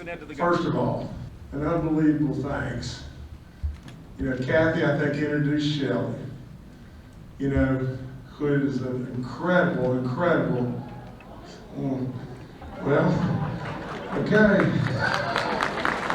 an end to the First of all, an unbelievable thanks. You know, Kathy, I think, introduced Shelley, you know, who is an incredible, well, okay.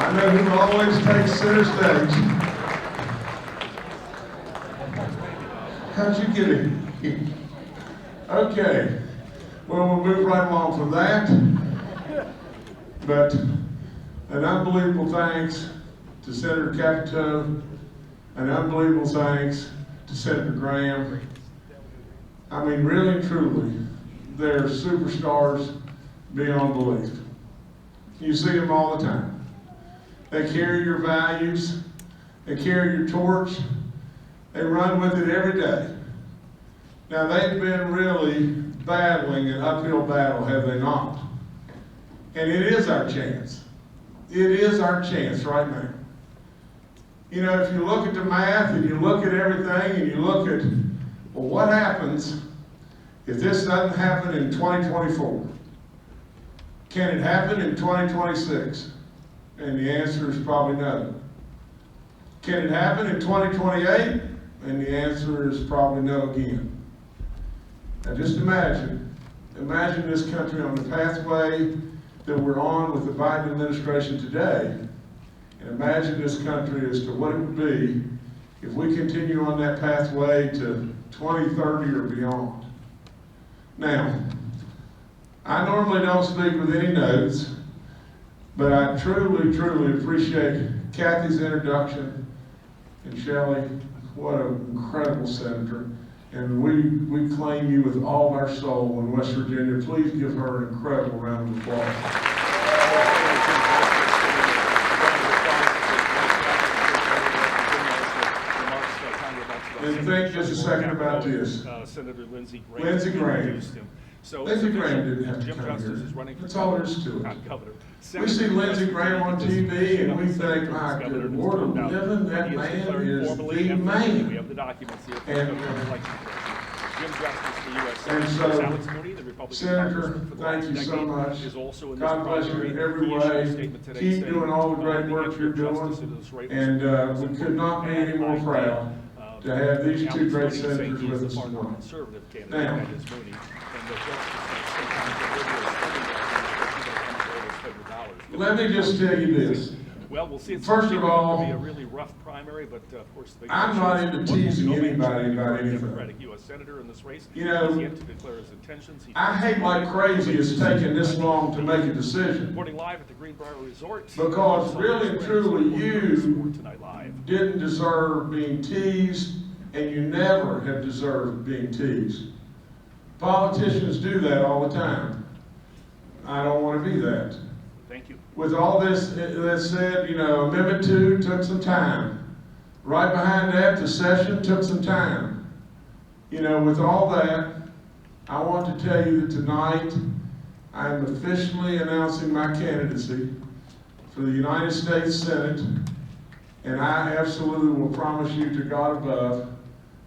I know who always takes center stage. How'd you get it? Okay. Well, we'll move right along from that. But an unbelievable thanks to Senator Capito, an unbelievable thanks to Senator Graham. I mean, really and truly, they're superstars beyond belief. You see them all the time. They carry your values, they carry your torch, they run with it every day. Now, they've been really battling an uphill battle, have they not? And it is our chance. It is our chance right now. You know, if you look at the math and you look at everything and you look at, well, what happens if this doesn't happen in 2024? Can it happen in 2026? And the answer is probably no. Can it happen in 2028? And the answer is probably no again. Now just imagine this country on the pathway that we're on with the Biden administration today, and imagine this country as to what it would be if we continue on that pathway to 2030 or beyond. Now, I normally don't speak with any notes, but I truly, truly appreciate Kathy's introduction, and Shelley, what an incredible senator. And we claim you with all our soul in West Virginia. Please give her an incredible round of applause. And think just a second about this. Senator Lindsey Graham. Lindsey Graham. So Lindsey Graham didn't have to come here. That's all there is to it. We see Lindsey Graham on TV and we think, my good Lord of heaven, that man is the man. We have the documents here. And so, Senator, thank you so much. God bless you in every way. Keep doing all the great work you're doing. And we could not be any more proud to have these two great senators with us tonight. Now, let me just tell you this. Well, we'll see. First of all, be a really rough primary, but of course, I'm not into teasing anybody about anything. Democratic U.S. senator in this race. You know, He's yet to declare his intentions. I hate like crazy it's taken this long to make a decision. Reporting live at the Greenbrier Resort. Because really and truly, you didn't deserve being teased, and you never have deserved being teased. Politicians do that all the time. I don't want to be that. Thank you. With all this that said, you know, Amendment 2 took some time. Right behind that, the session took some time. You know, with all that, I want to tell you that tonight I am officially announcing my candidacy for the United States Senate, and I absolutely will promise you to God above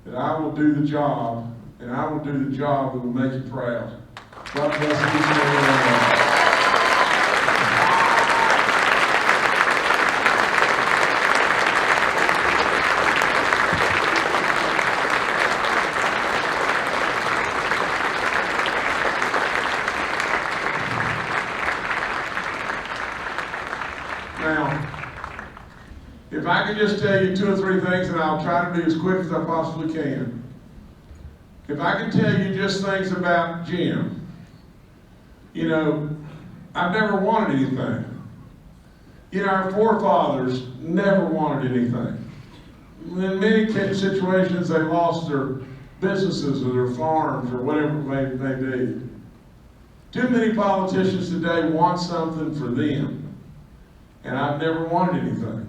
that I will do the job, and I will do the job that will make you proud. God bless each and every one of you. If I could just tell you 2 or 3 things, and I'll try to be as quick as I possibly can. If I could tell you just things about Jim, you know, I've never wanted anything. You know, our forefathers never wanted anything. In many situations, they lost their businesses or their farms or whatever it may be. Too many politicians today want something for them, and I've never wanted anything.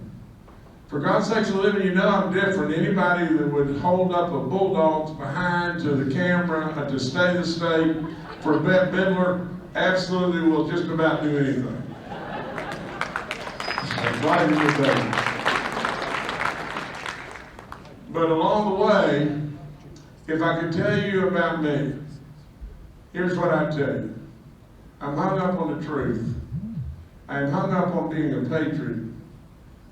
For God's sakes, Olivia, you know I'm different. Anybody that would hold up a Bulldogs behind to the camera to stay the state for Bette Midler absolutely will just about do anything. Right in your baby. But along the way, if I could tell you about me, here's what I'd tell you. I'm hung up on the truth. I am hung up on being a patriot.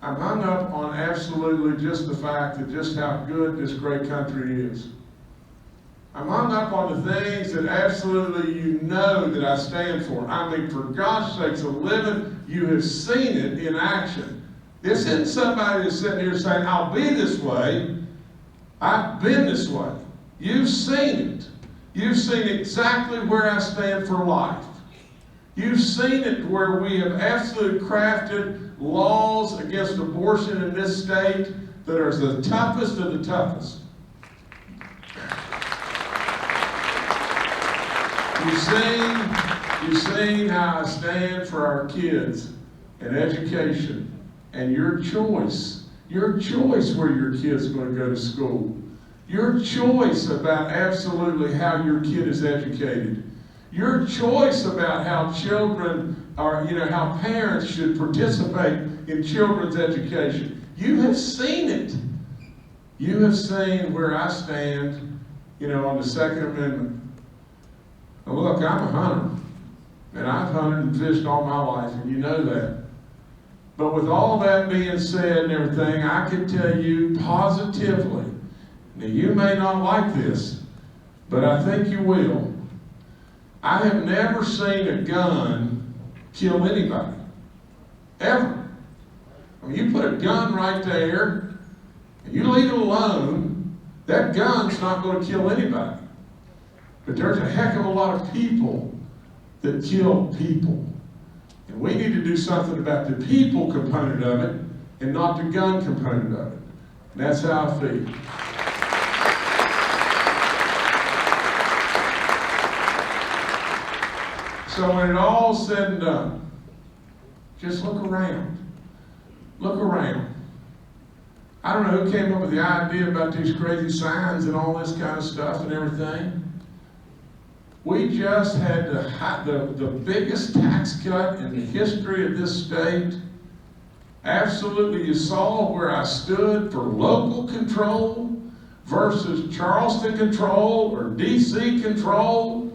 I'm hung up on absolutely just the fact that just how good this great country is. I'm hung up on the things that absolutely you know that I stand for. I mean, for gosh sakes, a living, you have seen it in action. This isn't somebody that's sitting here saying, I'll be this way. I've been this way. You've seen it. You've seen exactly where I stand for life. You've seen it where we have absolutely crafted laws against abortion in this state that are the toughest of the toughest. You've seen how I stand for our kids and education and your choice where your kid's going to go to school, your choice about absolutely how your kid is educated, your choice about how children are, how parents should participate in children's education. You have seen it. You have seen where I stand, on the Second Amendment. Now look, I'm a hunter, and I've hunted and fished all my life, and you know that. But with all that being said and everything, I can tell you positively, now you may not like this, but I think you will. I have never seen a gun kill anybody, ever. I mean, you put a gun right there, and you leave it alone, that gun's not going to kill anybody. But there's a heck of a lot of people that kill people. And we need to do something about the people component of it and not the gun component of it. And that's how I feel. So when it all's said and done, just look around. Look around. I don't know who came up with the idea about these crazy signs and all this kind of stuff and everything. We just had the biggest tax cut in the history of this state. Absolutely, you saw where I stood for local control versus Charleston control or DC control.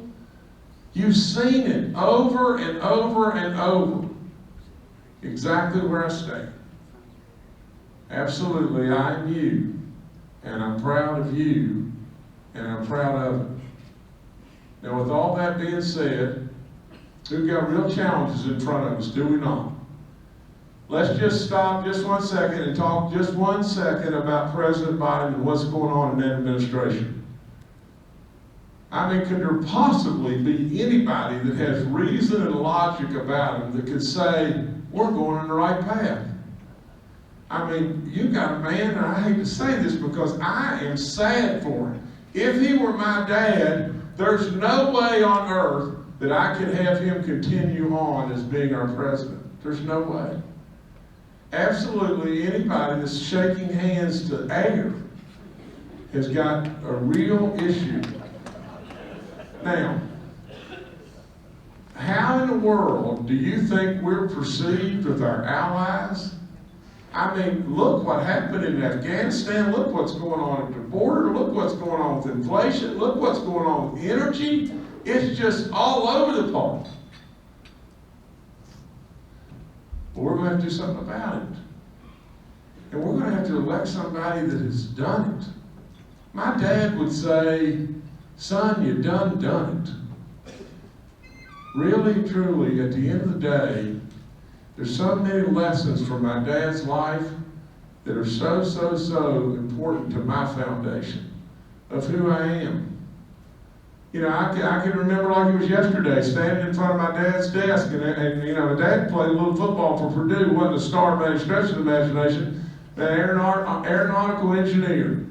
You've seen it over and over and over. Exactly where I stand. Absolutely, I'm you, and I'm proud of you, and I'm proud of it. Now, with all that being said, we've got real challenges in front of us, do we not? Let's just stop just 1 second and talk just 1 second about President Biden and what's going on in that administration. I mean, could there possibly be anybody that has reason and logic about him that could say, we're going on the right path? I mean, you got a man, and I hate to say this because I am sad for him. If he were my dad, there's no way on earth that I could have him continue on as being our president. There's no way. Absolutely anybody that's shaking hands to air has got a real issue. Now, how in the world do you think we're perceived with our allies? I mean, look what happened in Afghanistan. Look what's going on at the border. Look what's going on with inflation. Look what's going on with energy. It's just all over the place. But we're going to have to do something about it. And we're going to have to elect somebody that has done it. My dad would say, son, you done it. Really, truly, at the end of the day, there's so many lessons from my dad's life that are so important to my foundation of who I am. I can remember like it was yesterday, standing in front of my dad's desk, and my dad played a little football for Purdue, wasn't a star by any stretch of the imagination, an aeronautical engineer.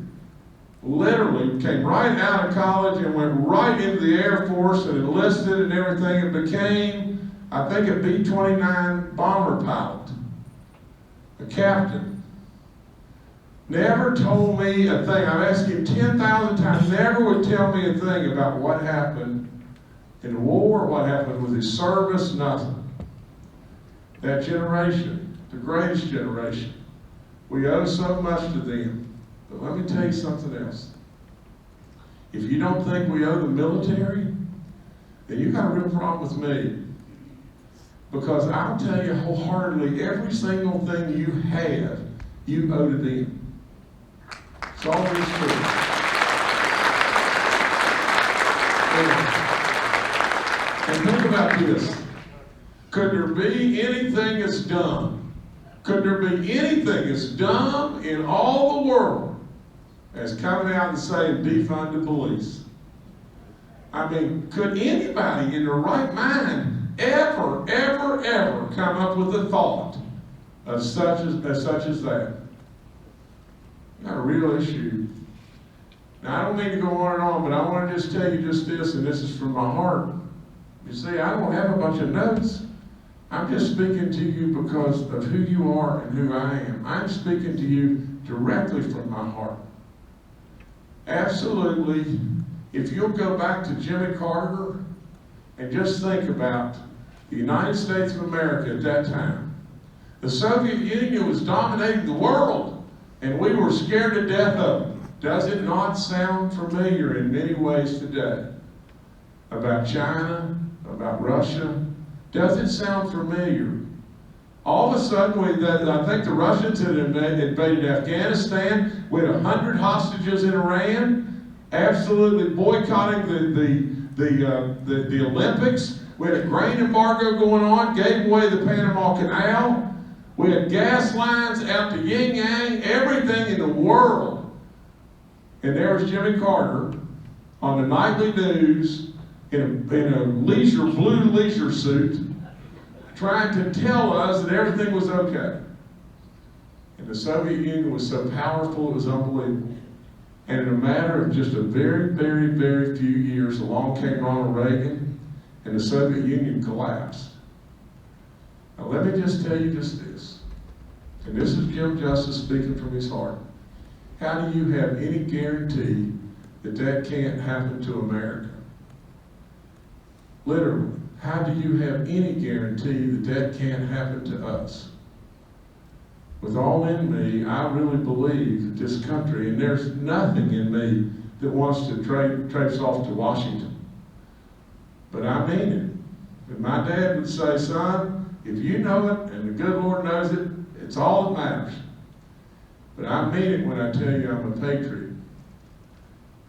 Literally came right out of college and went right into the Air Force and enlisted and everything, and became, I think, a B-29 bomber pilot, a captain. Never told me a thing. I've asked him 10,000 times, never would tell me a thing about what happened in the war, what happened with his service, nothing. That generation, the greatest generation, we owe so much to them. But let me tell you something else. If you don't think we owe the military, then you've got a real problem with me. Because I'll tell you wholeheartedly, every single thing you have, you owe to them. It's all there is to it. And think about this. Could there be anything that's dumb? Could there be anything that's dumb in all the world as coming out and saying defund the police? I mean, could anybody in their right mind ever come up with a thought of such as that? You got a real issue. Now, I don't mean to go on and on, but I want to just tell you just this, and this is from my heart. You see, I don't have a bunch of notes. I'm just speaking to you because of who you are and who I am. I'm speaking to you directly from my heart. Absolutely. If you'll go back to Jimmy Carter and just think about the United States of America at that time. The Soviet Union was dominating the world, and we were scared to death of it. Does it not sound familiar in many ways today? About China, about Russia. Does it sound familiar? All of a sudden, I think the Russians had invaded Afghanistan. We had 100 hostages in Iran. Absolutely boycotting the Olympics. We had a grain embargo going on, gave away the Panama Canal. We had gas lines out to yin yang, everything in the world. And there was Jimmy Carter on the nightly news in a blue leisure suit, trying to tell us that everything was okay. And the Soviet Union was so powerful, it was unbelievable. And in a matter of just a very, very, very few years, along came Ronald Reagan, and the Soviet Union collapsed. Now let me just tell you just this, and this is Jim Justice speaking from his heart. How do you have any guarantee that that can't happen to America? Literally, how do you have any guarantee that that can't happen to us? With all in me, I really believe that this country, and there's nothing in me that wants to traipse off to Washington. But I mean it. And my dad would say, son, if you know it and the good Lord knows it, it's all that matters. But I mean it when I tell you I'm a patriot.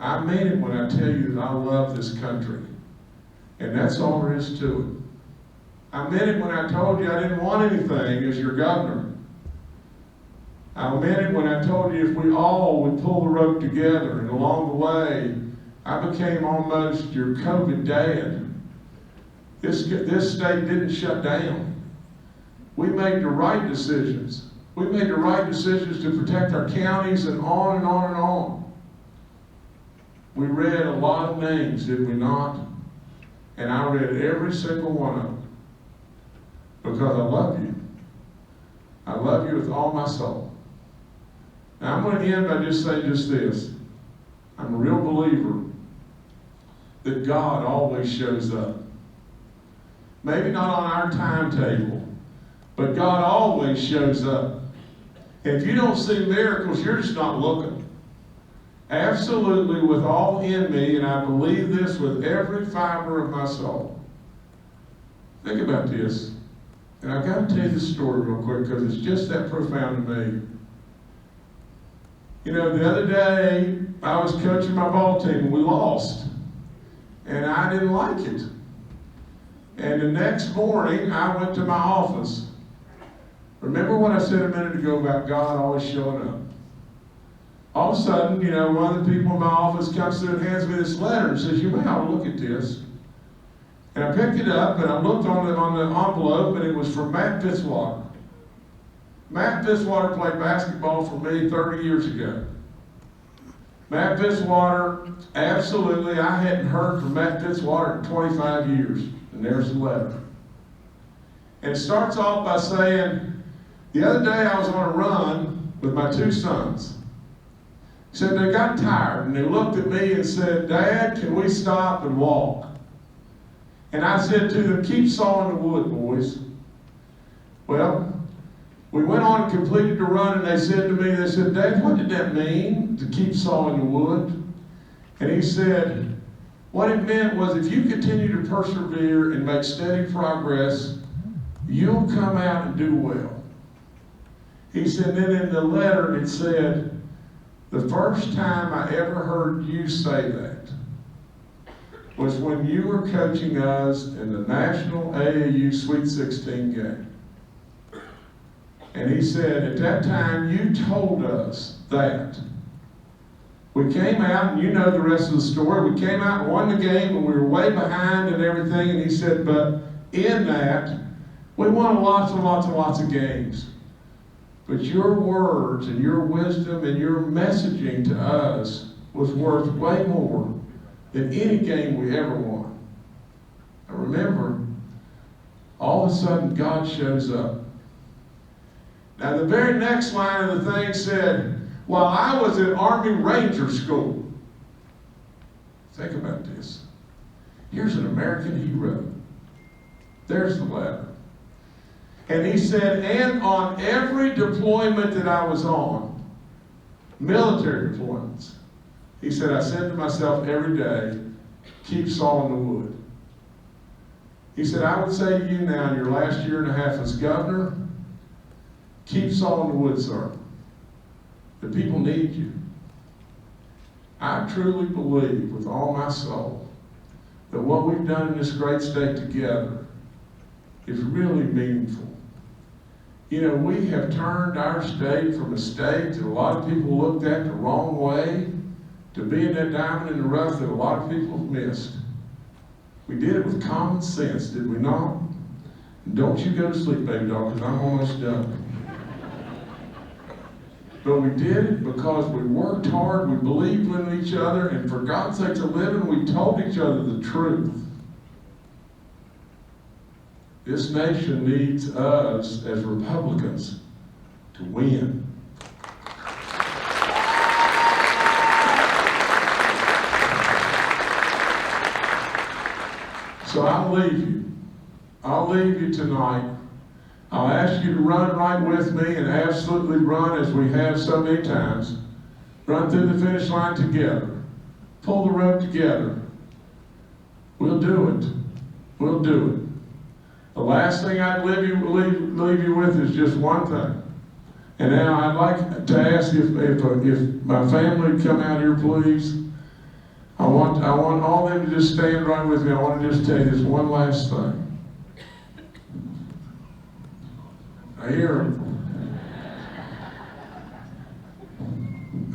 I mean it when I tell you that I love this country. And that's all there is to it. I meant it when I told you I didn't want anything as your governor. I meant it when I told you if we all would pull the rope together, and along the way, I became almost your COVID dad. This state didn't shut down. We made the right decisions. We made the right decisions to protect our counties and on and on and on. We read a lot of names, did we not? And I read every single one of them because I love you. I love you with all my soul. Now I'm going to end by just saying just this. I'm a real believer that God always shows up. Maybe not on our timetable, but God always shows up. If you don't see miracles, you're just not looking. Absolutely, with all in me, and I believe this with every fiber of my soul. Think about this. And I've got to tell you this story real quick because it's just that profound to me. You know, the other day, I was coaching my ball team and we lost. And I didn't like it. And the next morning, I went to my office. Remember what I said a minute ago about God always showing up? All of a sudden, you know, one of the people in my office comes through and hands me this letter and says, you may ought to look at this. And I picked it up and I looked on the envelope and it was from Matt Fitzwater. Matt Fitzwater played basketball for me 30 years ago. Matt Fitzwater, absolutely, I hadn't heard from Matt Fitzwater in 25 years. And there's the letter. And it starts off by saying, the other day I was on a run with my two sons. He said they got tired and they looked at me and said, Dad, can we stop and walk? And I said to them, keep sawing the wood, boys. Well, we went on and completed the run and they said to me, they said, Dad, what did that mean, to keep sawing the wood? And he said, what it meant was if you continue to persevere and make steady progress, you'll come out and do well. He said, then in the letter it said, the first time I ever heard you say that was when you were coaching us in the National AAU Sweet 16 game. And he said, at that time you told us that. We came out, and you know the rest of the story. We came out and won the game, and we were way behind and everything. And he said, but in that, we won lots and lots and lots of games. But your words and your wisdom and your messaging to us was worth way more than any game we ever won. I remember, all of a sudden, God shows up. Now, the very next line of the thing said, while I was at Army Ranger School. Think about this. Here's an American hero. There's the letter. And he said, and on every deployment that I was on, military deployments, he said, I said to myself every day, keep sawing the wood. He said, I would say to you now in your last year and a half as governor, keep sawing the wood, sir. The people need you. I truly believe with all my soul that what we've done in this great state together is really meaningful. You know, we have turned our state from a state that a lot of people looked at the wrong way to being that diamond in the rough that a lot of people have missed. We did it with common sense, did we not? And don't you go to sleep, baby doll, because I'm almost done. But we did it because we worked hard, we believed in each other, and for God's sake to live, and we told each other the truth. This nation needs us as Republicans to win. So I'll leave you. I'll leave you tonight. I'll ask you to run right with me and absolutely run as we have so many times. Run through the finish line together. Pull the rope together. We'll do it. We'll do it. The last thing I'd leave you with is just one thing. And now I'd like to ask if my family would come out here, please. I want all of them to just stand right with me. I want to just tell you this one last thing. I hear them.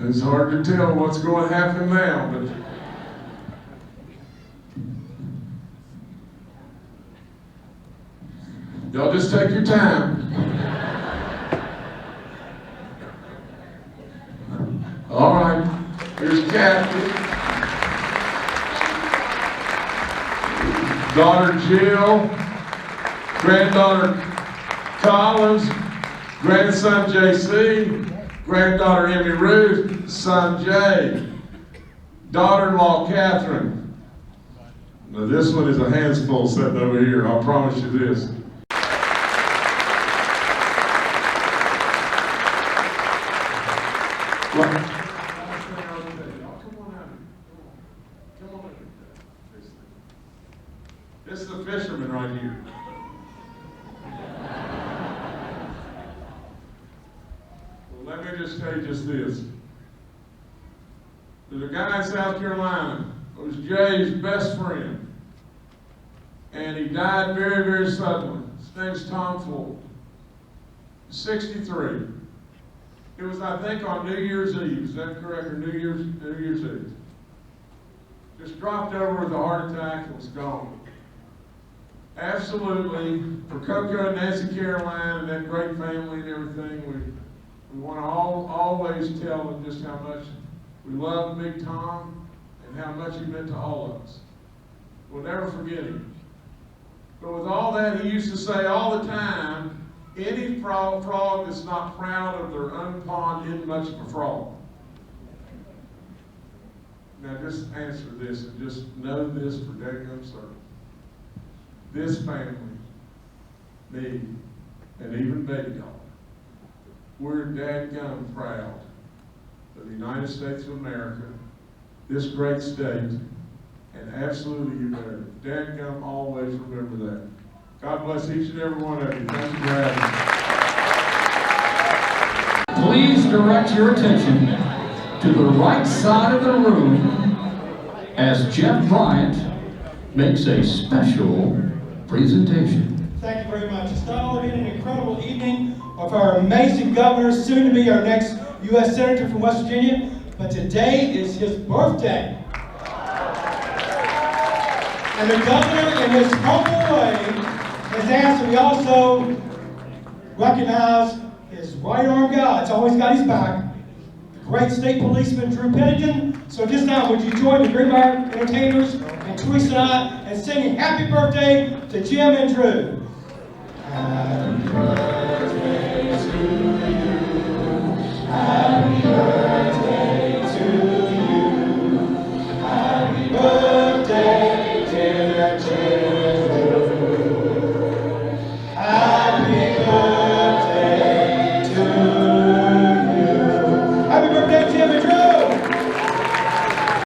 It's hard to tell what's going to happen now, but y'all just take your time. All right, here's Kathy. Daughter Jill, granddaughter Collins, grandson JC, granddaughter Emmy Ruth, son Jay, daughter-in-law Catherine. Now this one is a handful sitting over here, I'll promise you this. This is the fisherman right here. Well, let me just tell you just this. There's a guy in South Carolina who was Jay's best friend. And he died very, very suddenly. His name's Tom Ford. 63. It was, I think, on New Year's Eve. Is that correct? Or New Year's Eve. Just dropped over with a heart attack and was gone. Absolutely, for Coco and Nancy Caroline and that great family and everything, we want to always tell them just how much we love Big Tom and how much he meant to all of us. We'll never forget him. But with all that, he used to say all the time, any frog that's not proud of their own pond isn't much of a frog. Now just answer this and just know this for daggum certain. This family, me, and even baby doll, we're dadgum proud of the United States of America, this great state, and absolutely you better dadgum always remember that. God bless each and every one of you. Thank you for having me. Please direct your attention to the right side of the room as Jeff Bryant makes a special presentation. Thank you very much. It's not only been an incredible evening of our amazing governor, soon to be our next U.S. Senator from West Virginia, but today is his birthday. And the governor, in his humble way, has asked that we also recognize his right arm guy. It's always got his back. The great state policeman, Drew Pennington. So this time, would you join the Greenbrier entertainers and Teresa and I in singing happy birthday to Jim and Drew?